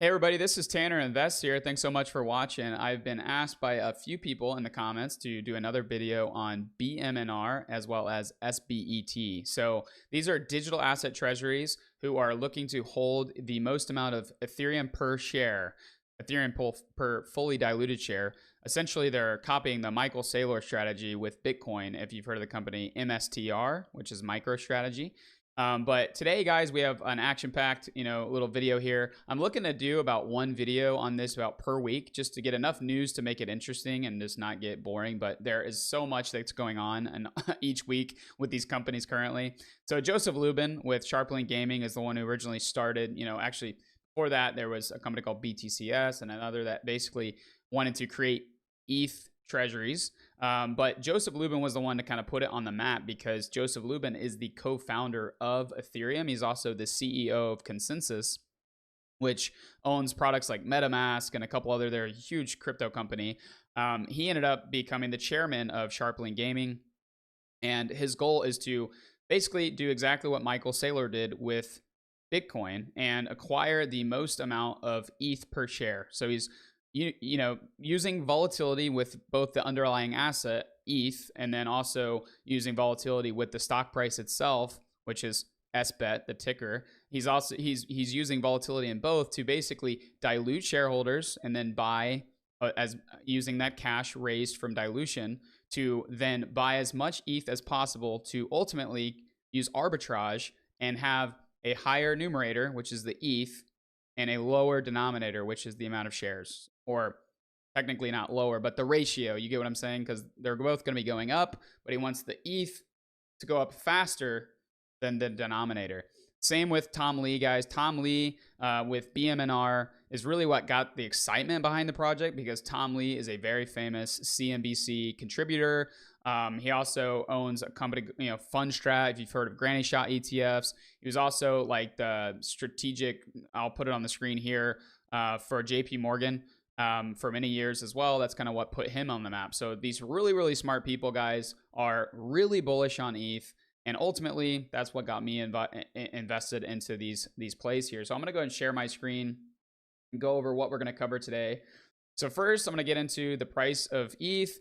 Hey everybody, this is Tanner Invest here. Thanks so much for watching. I've been asked by a few people in the comments to do another video on BMNR as well as SBET. So these are digital asset treasuries who are looking to hold the most amount of Ethereum per share, Ethereum per fully diluted share. Essentially, they're copying the Michael Saylor strategy with Bitcoin, if you've heard of the company MSTR, which is MicroStrategy. But today, guys, we have an action-packed, little video here. I'm looking to do about one video on this about per week, just to get enough news to make it interesting and just not get boring. But there is so much that's going on and each week with these companies currently. So Joseph Lubin with Sharplink Gaming is the one who originally started. Actually before that, there was a company called BTCS and another that basically wanted to create ETH Treasuries. But Joseph Lubin was the one to kind of put it on the map because Joseph Lubin is the co-founder of Ethereum. He's also the CEO of Consensus, which owns products like MetaMask and a couple other. They're a huge crypto company. He ended up becoming the chairman of Sharplink Gaming, and his goal is to basically do exactly what Michael Saylor did with Bitcoin and acquire the most amount of ETH per share. So he's using volatility with both the underlying asset ETH and then also using volatility with the stock price itself, which is SBET, the ticker. He's using volatility in both to basically dilute shareholders and then buy as using that cash raised from dilution to then buy as much ETH as possible to ultimately use arbitrage and have a higher numerator, which is the ETH, and a lower denominator, which is the amount of shares. Or technically not lower, but the ratio. You get what I'm saying? Because they're both going to be going up, but he wants the ETH to go up faster than the denominator. Same with Tom Lee, guys. Tom Lee with BMNR is really what got the excitement behind the project because Tom Lee is a very famous CNBC contributor. He also owns a company, Fundstrat, if you've heard of Granny Shot ETFs. He was also like the strategic, I'll put it on the screen here, for JP Morgan. For many years as well. That's kind of what put him on the map. So these really, really smart people, guys, are really bullish on ETH. And ultimately, that's what got me invested into these plays here. So I'm going to go ahead and share my screen and go over what we're going to cover today. So first, I'm going to get into the price of ETH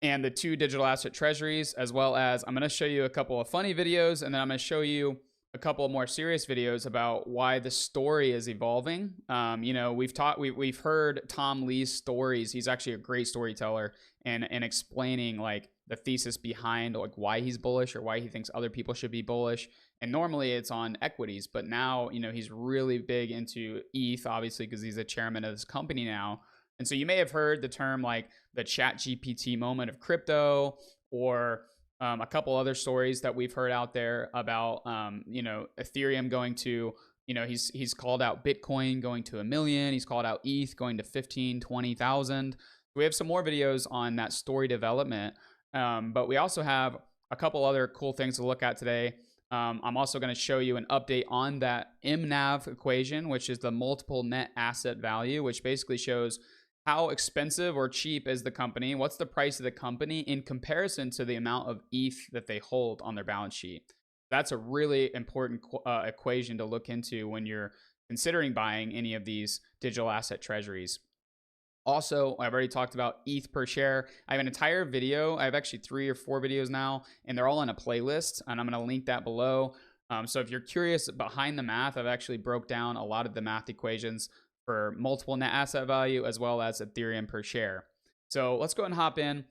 and the two digital asset treasuries, as well as I'm going to show you a couple of funny videos, and then I'm going to show you a couple of more serious videos about why the story is evolving. We've heard Tom Lee's stories. He's actually a great storyteller and explaining like the thesis behind like why he's bullish or why he thinks other people should be bullish. And normally it's on equities, but now, he's really big into ETH, obviously, because he's a chairman of this company now. And so you may have heard the term like the ChatGPT moment of crypto, or a couple other stories that we've heard out there about, Ethereum going to, he's called out Bitcoin going to 1 million. He's called out ETH going to 15, 20,000. We have some more videos on that story development. But we also have a couple other cool things to look at today. I'm also going to show you an update on that MNAV equation, which is the multiple net asset value, which basically shows how expensive or cheap is the company? What's the price of the company in comparison to the amount of ETH that they hold on their balance sheet? That's a really important equation to look into when you're considering buying any of these digital asset treasuries. Also, I've already talked about ETH per share. I have an entire video. I have actually 3 or 4 videos now, and they're all in a playlist, and I'm going to link that below. So if you're curious behind the math, I've actually broke down a lot of the math equations for multiple net asset value as well as Ethereum per share. So let's go ahead and hop in.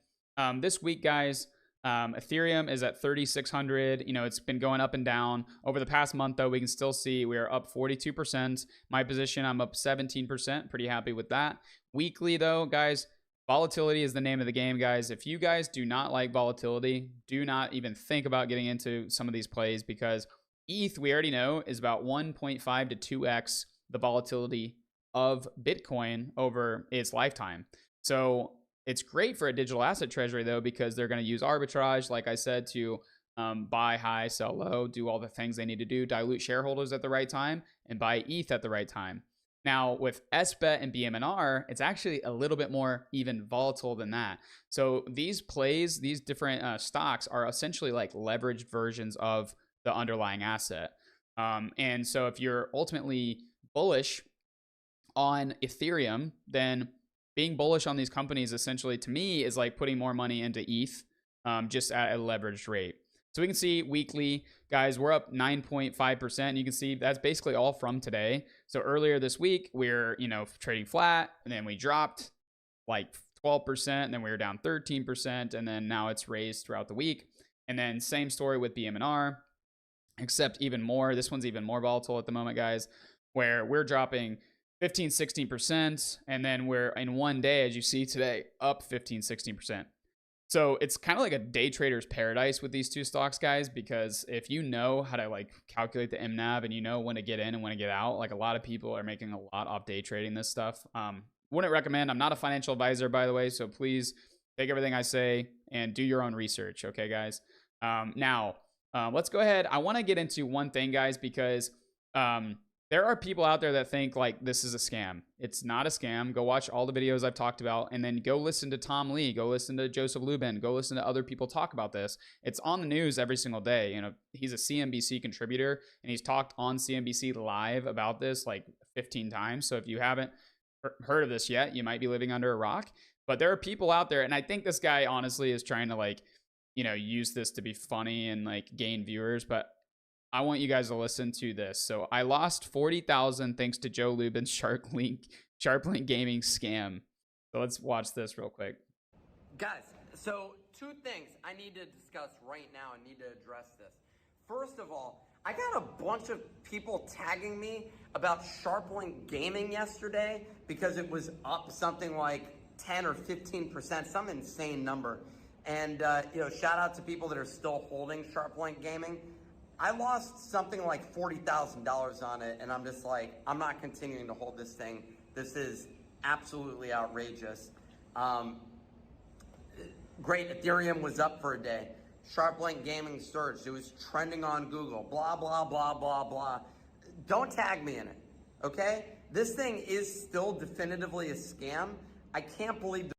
This week, guys, Ethereum is at 3,600. It's been going up and down. Over the past month, though, we can still see we are up 42%. My position, I'm up 17%. Pretty happy with that. Weekly, though, guys, volatility is the name of the game, guys. If you guys do not like volatility, do not even think about getting into some of these plays because ETH, we already know, is about 1.5 to 2x the volatility of Bitcoin over its lifetime. So it's great for a digital asset treasury, though, because they're going to use arbitrage, like I said, to buy high, sell low, do all the things they need to do, dilute shareholders at the right time, and buy ETH at the right time. Now, with SBET and BMNR, it's actually a little bit more even volatile than that. So these plays, these different stocks are essentially like leveraged versions of the underlying asset. And so if you're ultimately bullish on Ethereum, then being bullish on these companies essentially to me is like putting more money into ETH, just at a leveraged rate. So we can see weekly, guys, we're up 9.5%. You can see that's basically all from today. So earlier this week, we're, trading flat, and then we dropped like 12%, and then we were down 13%, and then now it's raised throughout the week. And then same story with BMNR, except even more. This one's even more volatile at the moment, guys, where we're dropping 15, 16%, and then we're in one day, as you see today, up 15, 16%. So it's kind of like a day trader's paradise with these two stocks, guys, because if you know how to like calculate the MNAV and you know when to get in and when to get out, like a lot of people are making a lot off day trading this stuff. Wouldn't recommend. I'm not a financial advisor, by the way, so please take everything I say and do your own research, okay, guys? Now, let's go ahead. I want to get into one thing, guys, because there are people out there that think like this is a scam. It's not a scam. Go watch all the videos I've talked about, and then go listen to Tom Lee, go listen to Joseph Lubin, go listen to other people talk about this. It's on the news every single day. He's a CNBC contributor, and he's talked on CNBC live about this like 15 times. So if you haven't heard of this yet, you might be living under a rock. But there are people out there, and I think this guy honestly is trying to like, use this to be funny and like gain viewers, but I want you guys to listen to this. So I lost 40,000 thanks to Joe Lubin's Sharplink Gaming scam. So let's watch this real quick. Guys, so two things I need to discuss right now and need to address this. First of all, I got a bunch of people tagging me about Sharplink Gaming yesterday because it was up something like 10 or 15%, some insane number. And, shout out to people that are still holding Sharplink Gaming. I lost something like $40,000 on it, and I'm just like, I'm not continuing to hold this thing. This is absolutely outrageous. Great, Ethereum was up for a day. Sharplink Gaming surged. It was trending on Google. Blah, blah, blah, blah, blah. Don't tag me in it, okay? This thing is still definitively a scam. I can't believe.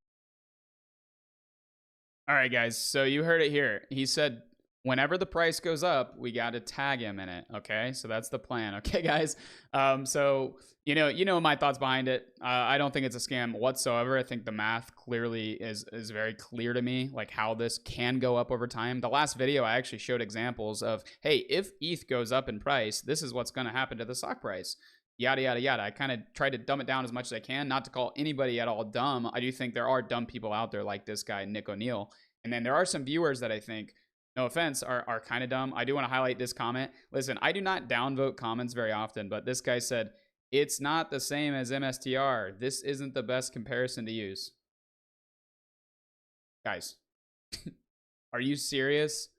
All right, guys. So you heard it here. He said, whenever the price goes up, we got to tag him in it. Okay. So that's the plan. Okay, guys. So, my thoughts behind it. I don't think it's a scam whatsoever. I think the math clearly is very clear to me, like how this can go up over time. The last video, I actually showed examples of, hey, if ETH goes up in price, this is what's going to happen to the stock price. Yada, yada, yada. I kind of tried to dumb it down as much as I can, not to call anybody at all dumb. I do think there are dumb people out there like this guy, Nick O'Neill. And then there are some viewers that I think, no offense, are kind of dumb. I do want to highlight this comment. Listen, I do not downvote comments very often, but this guy said, it's not the same as MSTR. This isn't the best comparison to use. Guys, are you serious?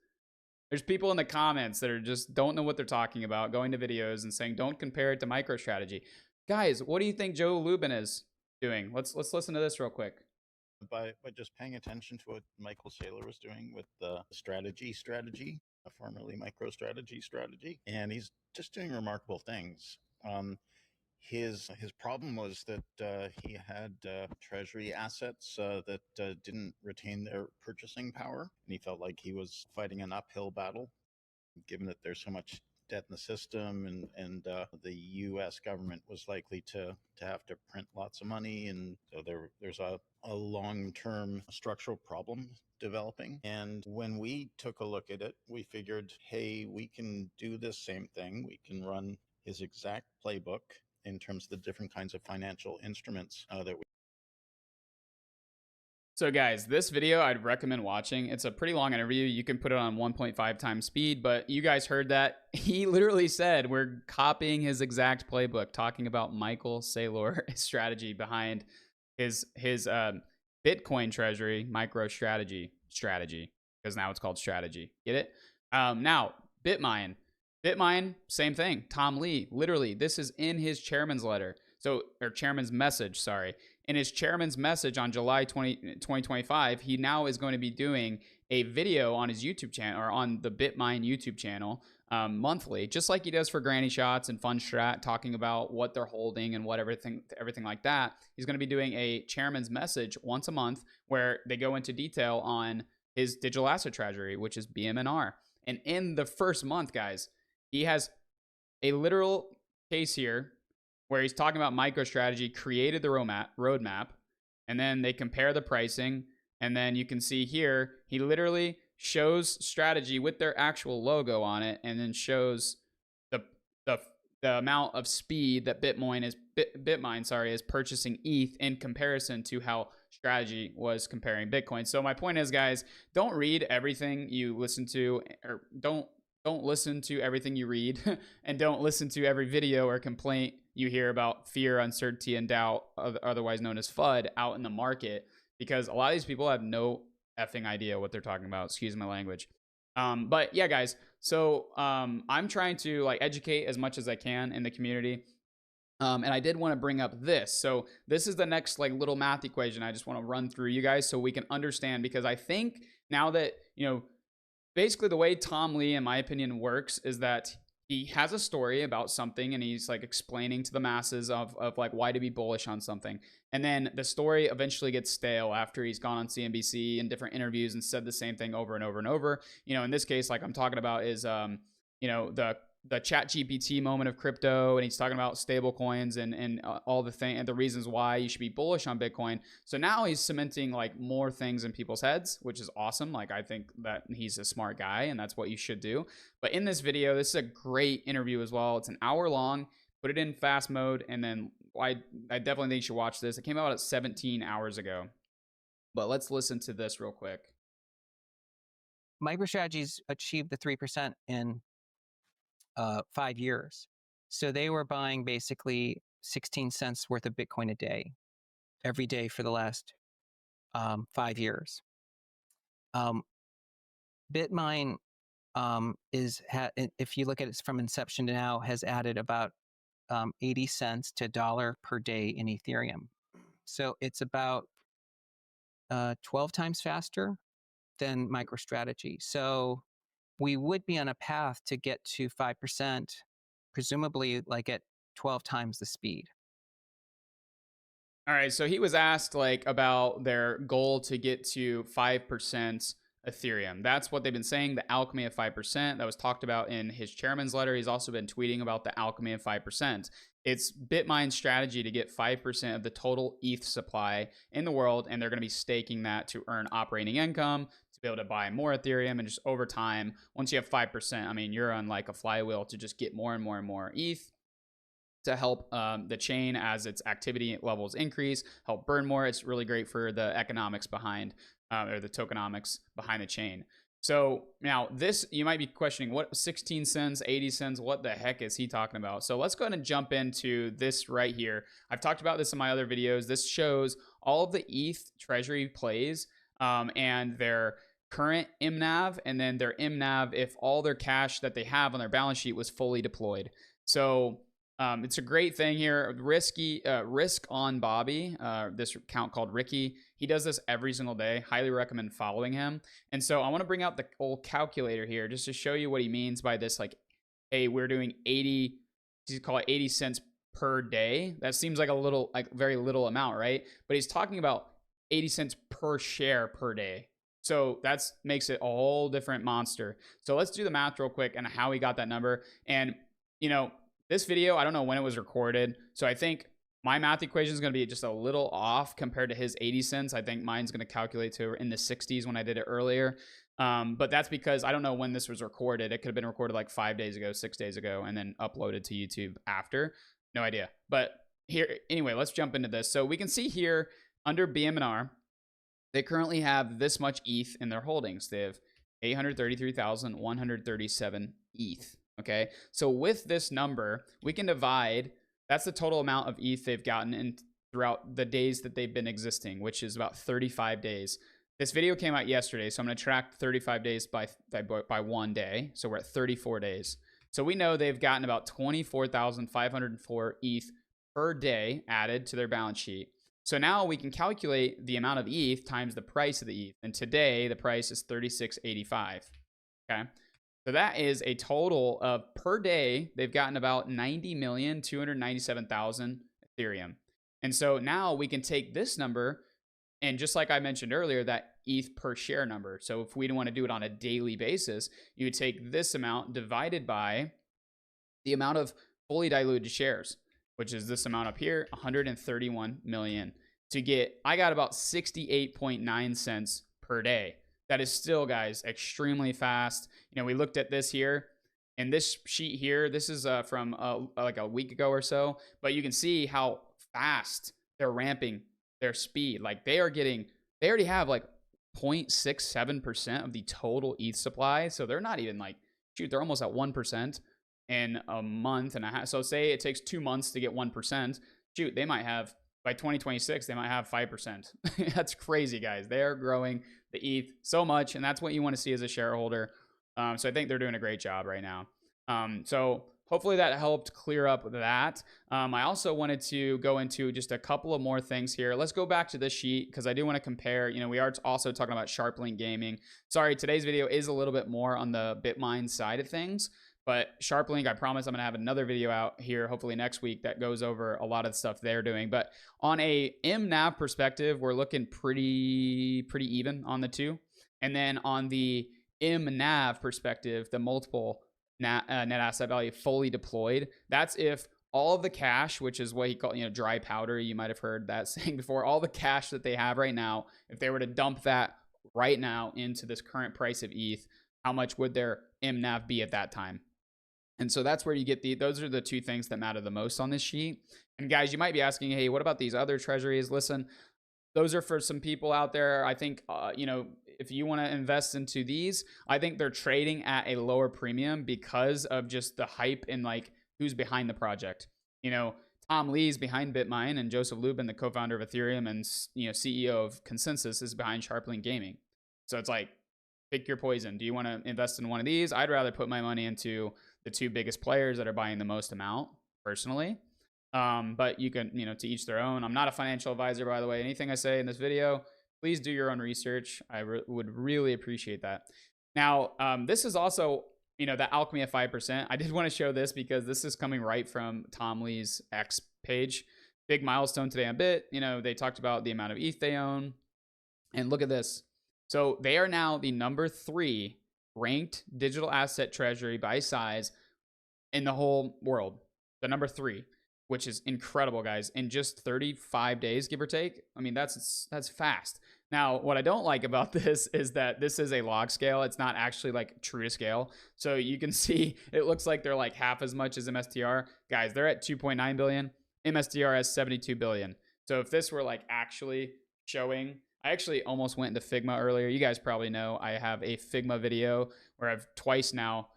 There's people in the comments that are just don't know what they're talking about, going to videos and saying, don't compare it to MicroStrategy. Guys, what do you think Joe Lubin is doing? Let's listen to this real quick. By just paying attention to what Michael Saylor was doing with the strategy, formerly MicroStrategy strategy, and he's just doing remarkable things. His problem was that he had treasury assets that didn't retain their purchasing power, and he felt like he was fighting an uphill battle, given that there's so much debt in the system, and the U.S. government was likely to have to print lots of money, and so there's a long-term structural problem developing. And when we took a look at it, we figured, hey, we can do this same thing. We can run his exact playbook in terms of the different kinds of financial instruments that we. So guys, this video I'd recommend watching. It's a pretty long interview. You can put it on 1.5 times speed, but you guys heard that. He literally said we're copying his exact playbook, talking about Michael Saylor's strategy behind his Bitcoin treasury MicroStrategy strategy, because now it's called strategy. Get it? Now, BitMine, same thing. Tom Lee, literally, this is in his chairman's letter. Or chairman's message, sorry. In his chairman's message on July 2025, he now is going to be doing a video on his YouTube channel, or on the BitMine YouTube channel, monthly, just like he does for Granny Shots and Fun Strat, talking about what they're holding and what everything like that. He's going to be doing a chairman's message once a month where they go into detail on his digital asset treasury, which is BMNR. And in the first month, guys, he has a literal case here where he's talking about MicroStrategy created the roadmap, and then they compare the pricing, and then you can see here he literally shows strategy with their actual logo on it, and then shows the the, the amount of speed that BitMine is purchasing ETH in comparison to how strategy was comparing Bitcoin. So my point is, guys, don't read everything you listen to, or don't listen to everything you read, and don't listen to every video or complaint you hear about fear, uncertainty, and doubt, otherwise known as FUD, out in the market, because a lot of these people have no effing idea what they're talking about. Excuse my language. But yeah, guys, so I'm trying to like educate as much as I can in the community. And I did want to bring up this. So this is the next like little math equation I just want to run through you guys so we can understand, because I think now that, you know, basically the way Tom Lee, in my opinion, works is that he has a story about something and he's like explaining to the masses of like why to be bullish on something. And then the story eventually gets stale after he's gone on CNBC and different interviews and said the same thing over and over and over. You know, in this case, like I'm talking about is, you know, the chat GPT moment of crypto, and he's talking about stable coins and all the thing and the reasons why you should be bullish on Bitcoin. So now he's cementing like more things in people's heads, which is awesome. Like I think that he's a smart guy and that's what you should do. But in this video, this is a great interview as well. It's an hour long. Put it in fast mode, and then I definitely think you should watch this. It came out at 17 hours ago. But let's listen to this real quick. MicroStrategy's achieved the 3% in 5 years. So they were buying basically 16 cents worth of Bitcoin a day, every day for the last 5 years. BitMine if you look at it from inception to now, has added about 80 cents to $1 per day in Ethereum. So it's about 12 times faster than MicroStrategy. So we would be on a path to get to 5%, presumably like at 12 times the speed. All right, so he was asked like about their goal to get to 5% Ethereum. That's what they've been saying, the alchemy of 5%. That was talked about in his chairman's letter. He's also been tweeting about the alchemy of 5%. It's BitMine's strategy to get 5% of the total ETH supply in the world, and they're going to be staking that to earn operating income, to be able to buy more Ethereum, and just over time, once you have 5%, I mean, you're on like a flywheel to just get more and more and more ETH to help the chain as its activity levels increase, help burn more. It's really great for the economics behind, or the tokenomics behind the chain. So now this, you might be questioning, what 16 cents, 80 cents, what the heck is he talking about? So let's go ahead and jump into this right here. I've talked about this in my other videos. This shows all of the ETH Treasury plays and their current MNAV, and then their MNAV if all their cash that they have on their balance sheet was fully deployed. So it's a great thing here. Risk on Bobby, this account called Ricky. He does this every single day. Highly recommend following him. And so I want to bring out the old calculator here just to show you what he means by this. Like, hey, we're doing 80, you call it 80 cents per day. That seems like a little, like very little amount, right? But he's talking about 80 cents per share per day. So that makes it a whole different monster. So let's do the math real quick and how he got that number. And, you know, this video, I don't know when it was recorded, so I think my math equation is going to be just a little off compared to his 80 cents. I think mine's going to calculate to in the 60s when I did it earlier. But that's because I don't know when this was recorded. It could have been recorded like 5 days ago, 6 days ago, and then uploaded to YouTube after. No idea. But here, anyway, let's jump into this. So we can see here under BMNR, they currently have this much ETH in their holdings. They have 833,137 ETH. Okay, so with this number, we can divide, that's the total amount of ETH they've gotten in throughout the days that they've been existing, which is about 35 days. This video came out yesterday, so I'm going to track 35 days by 1 day. So we're at 34 days. So we know they've gotten about 24,504 ETH per day added to their balance sheet. So now we can calculate the amount of ETH times the price of the ETH. And today the price is 36.85. Okay. So that is a total of per day, they've gotten about 90,297,000 Ethereum. And so now we can take this number, and just like I mentioned earlier, that ETH per share number. So if we want to do it on a daily basis, you would take this amount divided by the amount of fully diluted shares, which is this amount up here, 131 million to get, I got about 68.9 cents per day. That is still, guys, extremely fast. You know, we looked at this here, and this sheet here, this is from like a week ago or so, but you can see how fast they're ramping their speed. Like they already have like 0.67% of the total ETH supply. So they're not even like, shoot, they're almost at 1% in a month and a half. So say it takes 2 months to get 1%. Shoot, they might have, by 2026, they might have 5%. That's crazy, guys. They're growing the ETH so much, and that's what you want to see as a shareholder. So I think they're doing a great job right now. So hopefully that helped clear up that. I also wanted to go into just a couple of more things here. Let's go back to this sheet because I do want to compare. You know, we are also talking about Sharplink Gaming. Sorry, today's video is a little bit more on the BitMine side of things. But Sharplink, I promise I'm going to have another video out here, hopefully next week, that goes over a lot of the stuff they're doing. But on a MNAV perspective, we're looking pretty even on the two. And then on the MNAV perspective, the multiple net asset value fully deployed, that's if all of the cash, which is what he called, you know, dry powder, you might have heard that saying before, all the cash that they have right now, if they were to dump that right now into this current price of ETH, how much would their MNAV be at that time? And so that's where you get those are the two things that matter the most on this sheet. And guys, you might be asking, hey, what about these other treasuries? Listen, those are for some people out there. I think, you know, if you want to invest into these, I think they're trading at a lower premium because of just the hype and like who's behind the project. You know, Tom Lee's behind BitMine, and Joseph Lubin, the co-founder of Ethereum and, you know, CEO of Consensus, is behind Sharplink Gaming. So it's like, pick your poison. Do you want to invest in one of these? I'd rather put my money into the two biggest players that are buying the most amount personally. But you can, you know, to each their own. I'm not a financial advisor, by the way. Anything I say in this video, please do your own research. I would really appreciate that. Now, this is also, you know, the alchemy of 5%. I did want to show this because this is coming right from Tom Lee's X page. Big milestone today on Bit. You know, they talked about the amount of ETH they own. And look at this. So they are now the number 3 ranked digital asset treasury by size in the whole world. The number 3, which is incredible, guys. In just 35 days, give or take. I mean, that's fast. Now, what I don't like about this is that this is a log scale. It's not actually like true to scale. So you can see it looks like they're like half as much as MSTR. Guys, they're at 2.9 billion. MSTR has 72 billion. So if this were like actually showing, I actually almost went into Figma earlier. You guys probably know I have a Figma video where I've twice now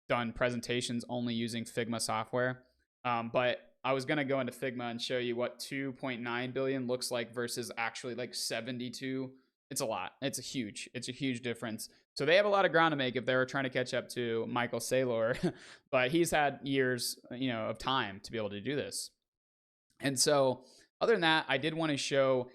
done presentations only using Figma software. But I was going to go into Figma and show you what 2.9 billion looks like versus actually like 72. It's a lot. It's a huge difference. So they have a lot of ground to make if they were trying to catch up to Michael Saylor, but he's had years, you know, of time to be able to do this. And so other than that, I did want to show,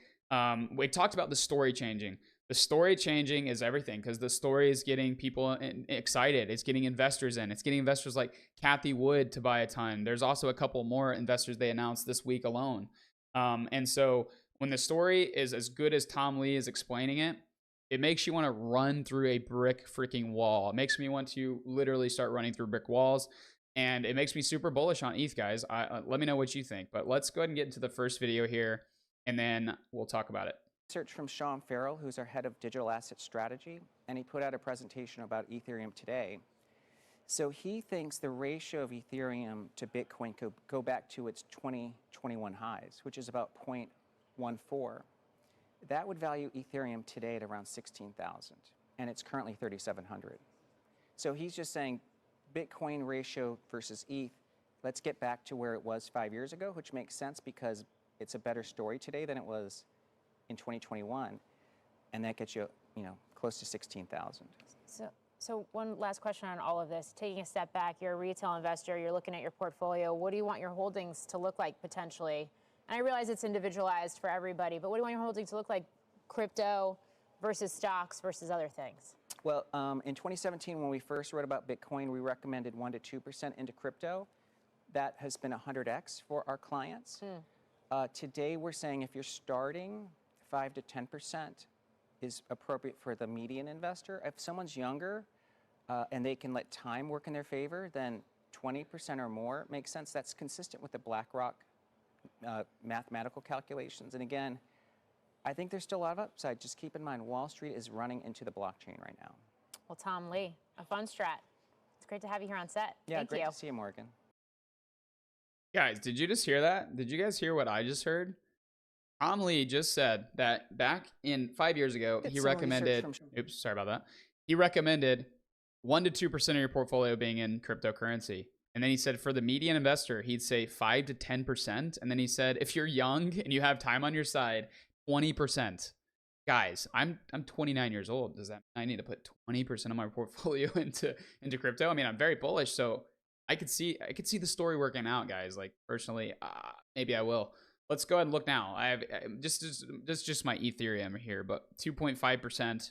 we talked about the story changing. The story changing is everything because the story is getting people excited. It's getting investors in. It's getting investors like Kathy Wood to buy a ton. There's also a couple more investors they announced this week alone. And so when the story is as good as Tom Lee is explaining it, it makes you want to run through a brick freaking wall. It makes me want to literally start running through brick walls. And it makes me super bullish on ETH, guys. Let me know what you think. But let's go ahead and get into the first video here, and then we'll talk about it. Research from Sean Farrell, who's our head of digital asset strategy, and he put out a presentation about Ethereum today. So he thinks the ratio of Ethereum to Bitcoin could go back to its 2021 highs, which is about 0.14. That would value Ethereum today at around 16,000, and it's currently 3,700. So he's just saying Bitcoin ratio versus ETH, let's get back to where it was 5 years ago, which makes sense because it's a better story today than it was in 2021, and that gets you, close to 16,000. So one last question on all of this. Taking a step back, you're a retail investor, you're looking at your portfolio. What do you want your holdings to look like potentially? And I realize it's individualized for everybody, but what do you want your holdings to look like? Crypto versus stocks versus other things? Well, in 2017, when we first wrote about Bitcoin, we recommended 1% to 2% into crypto. That has been 100x for our clients. Today, we're saying if you're starting, 5 to 10% is appropriate for the median investor. If someone's younger and they can let time work in their favor, then 20% or more makes sense. That's consistent with the BlackRock mathematical calculations. And again, I think there's still a lot of upside. Just keep in mind, Wall Street is running into the blockchain right now. Well, Tom Lee, a fun strat. It's great to have you here on set. Yeah, Thank great you. to see you, Morgan. Guys, did you just hear that? Did you guys hear what I just heard? Tom Lee just said that back in 5 years ago, he recommended, oops, sorry about that. He recommended 1 to 2% of your portfolio being in cryptocurrency. And then he said for the median investor, he'd say 5 to 10%. And then he said, if you're young and you have time on your side, 20%. Guys, I'm 29 years old. Does that mean I need to put 20% of my portfolio into crypto? I mean, I'm very bullish, so I could see the story working out, guys. Like personally, maybe I will. Let's go ahead and look now. I have just my Ethereum here, but 2.5%.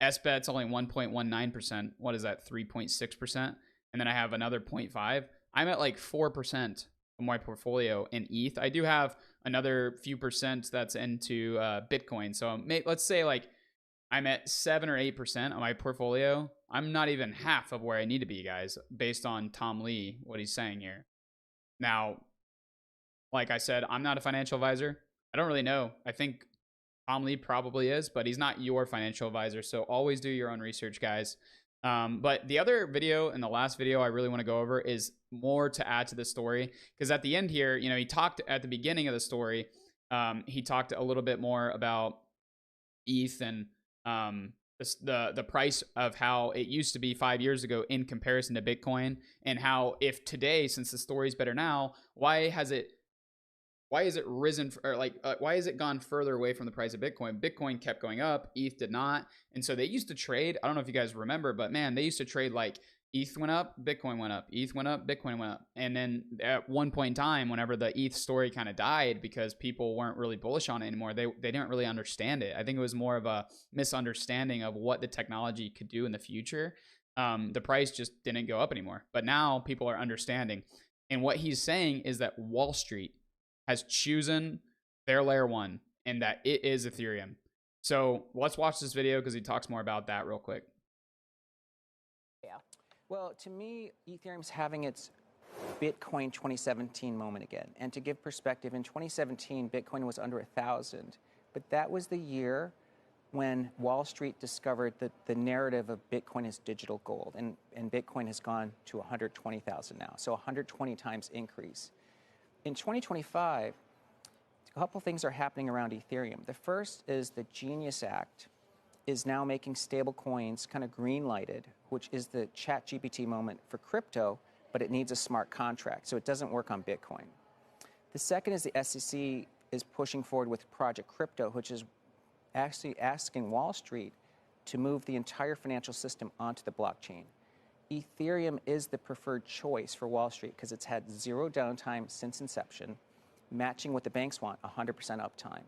SBET's only 1.19%. What is that? 3.6%. And then I have another 0.5. I'm at like 4% of my portfolio in ETH. I do have another few percent that's into Bitcoin. So let's say like I'm at 7 or 8% of my portfolio. I'm not even half of where I need to be, guys, based on Tom Lee, what he's saying here. Now, like I said, I'm not a financial advisor. I don't really know. I think Tom Lee probably is, but he's not your financial advisor. So always do your own research, guys. But the other video and the last video I really want to go over is more to add to the story. Because at the end here, you know, he talked at the beginning of the story. He talked a little bit more about ETH and the price of how it used to be 5 years ago in comparison to Bitcoin, and how if today, since the story's better now, why has it risen, or like why has it gone further away from the price of Bitcoin? Bitcoin kept going up, ETH did not. And so they used to trade, I don't know if you guys remember, but man, they used to trade like ETH went up, Bitcoin went up, ETH went up, Bitcoin went up. And then at one point in time, whenever the ETH story kind of died because people weren't really bullish on it anymore, they didn't really understand it. I think it was more of a misunderstanding of what the technology could do in the future. The price just didn't go up anymore. But now people are understanding. And what he's saying is that Wall Street has chosen their layer one, and that it is Ethereum. So let's watch this video because he talks more about that real quick. Yeah. Well, to me, Ethereum's having its Bitcoin 2017 moment again. And to give perspective, in 2017, Bitcoin was under 1,000. But that was the year when Wall Street discovered that the narrative of Bitcoin is digital gold. And Bitcoin has gone to 120,000 now. So 120 times increase. In 2025, a couple things are happening around Ethereum. The first is the Genius Act is now making stable coins kind of green lighted, which is the ChatGPT moment for crypto, but it needs a smart contract, so it doesn't work on Bitcoin. The second is the SEC is pushing forward with Project Crypto, which is actually asking Wall Street to move the entire financial system onto the blockchain. Ethereum is the preferred choice for Wall Street because it's had zero downtime since inception, matching what the banks want, 100% uptime.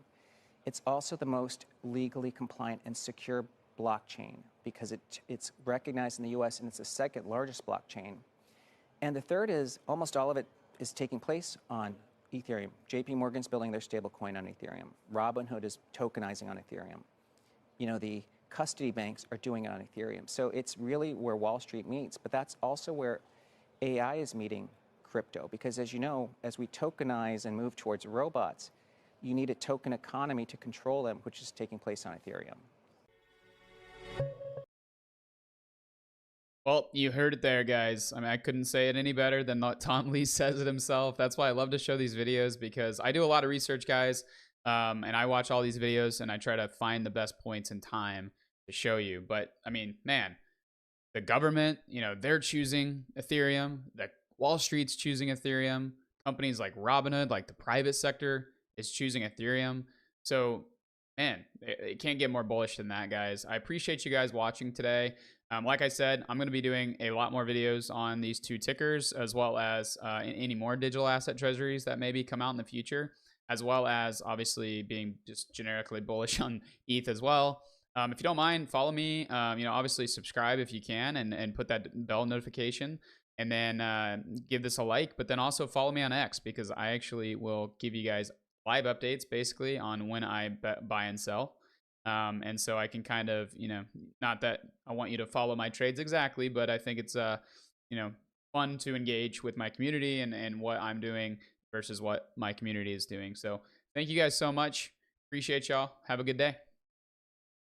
It's also the most legally compliant and secure blockchain because it's recognized in the US and it's the second largest blockchain. And the third is almost all of it is taking place on Ethereum. JP Morgan's building their stablecoin on Ethereum. Robinhood is tokenizing on Ethereum. You know, the custody banks are doing it on Ethereum. So it's really where Wall Street meets, but that's also where AI is meeting crypto, because as you know, as we tokenize and move towards robots, you need a token economy to control them, which is taking place on Ethereum. Well, you heard it there, guys. I mean, I couldn't say it any better than what Tom Lee says it himself. That's why I love to show these videos, because I do a lot of research, guys, and I watch all these videos and I try to find the best points in time to show you. But I mean, man, the government, you know, they're choosing Ethereum. The Wall Street's choosing Ethereum. Companies like Robinhood, like the private sector, is choosing Ethereum. So, man, it can't get more bullish than that, guys. I appreciate you guys watching today. Like I said, I'm going to be doing a lot more videos on these two tickers, as well as any more digital asset treasuries that maybe come out in the future, as well as obviously being just generically bullish on ETH as well. If you don't mind, follow me. You know, obviously subscribe if you can, and put that bell notification, and then give this a like. But then also follow me on X, because I actually will give you guys live updates basically on when I buy and sell. And so I can kind of, you know, not that I want you to follow my trades exactly, but I think it's you know, fun to engage with my community and what I'm doing versus what my community is doing. So thank you guys so much. Appreciate y'all. Have a good day.